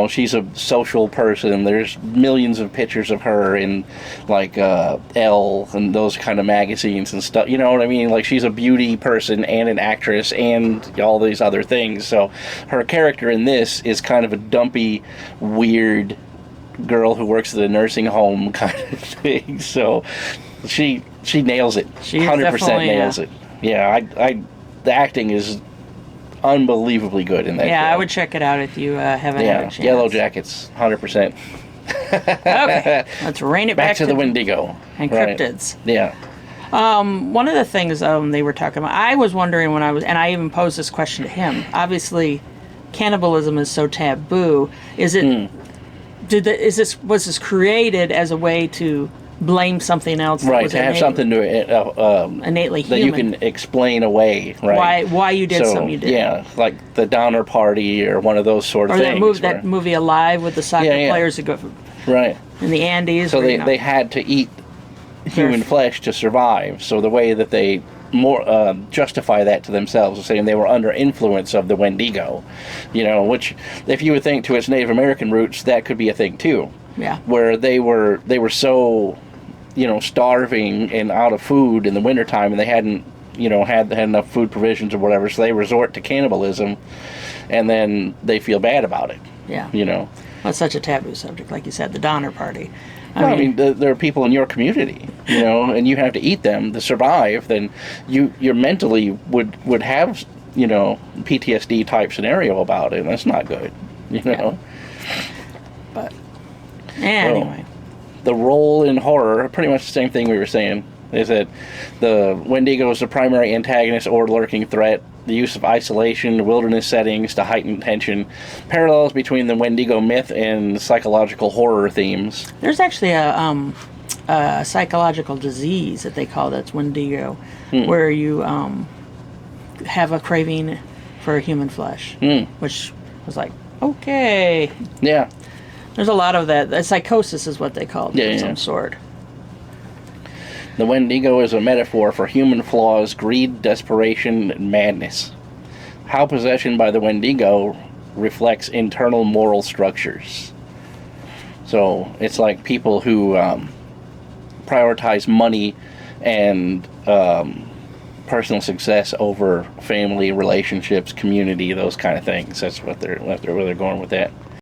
She's a social person. There's millions of pictures of her in, like, Elle and those kind of magazines and stuff. You know what I mean? Like, she's a beauty person and an actress and all these other things. So her character in this is kind of a dumpy, weird girl who works at a nursing home kind of thing. So she nails it. She 100% nails it. Yeah, the acting is unbelievably good in that show. I would check it out if you haven't had a chance. Yellow Jackets, 100%. Okay, let's rein it back to the Wendigo. And cryptids. Yeah. One of the things they were talking about, I was wondering when and I even posed this question to him. Obviously, cannibalism is so taboo. Is it? Was this created as a way to blame something else? Right, to have something to innately human that you can explain away, right? Why you did something you did. Yeah, like the Donner Party or one of those sort of things. Or that movie Alive with the soccer players that go in the Andes. So they had to eat human flesh to survive. So the way that they justify that to themselves is saying they were under influence of the Wendigo, which if you would think to its Native American roots, that could be a thing too. Yeah. Where they were so starving and out of food in the wintertime, and they hadn't had enough food provisions or whatever, so they resort to cannibalism, and then they feel bad about it. Yeah. Well, it's such a taboo subject, like you said, the Donner Party. I mean, there are people in your community, and you have to eat them to survive. Then you mentally would have PTSD type scenario about it, and that's not good. Yeah. But anyway. The role in horror, pretty much the same thing we were saying, is that the Wendigo is the primary antagonist or lurking threat. The use of isolation, wilderness settings to heighten tension. Parallels between the Wendigo myth and psychological horror themes. There's actually a psychological disease that they call that's Wendigo, where you have a craving for human flesh, which was like, okay. Yeah. There's a lot of that. Psychosis is what they call it of some sort. The Wendigo is a metaphor for human flaws, greed, desperation, and madness. How possession by the Wendigo reflects internal moral structures. So it's like people who prioritize money and personal success over family, relationships, community, those kind of things. That's where they're going with that.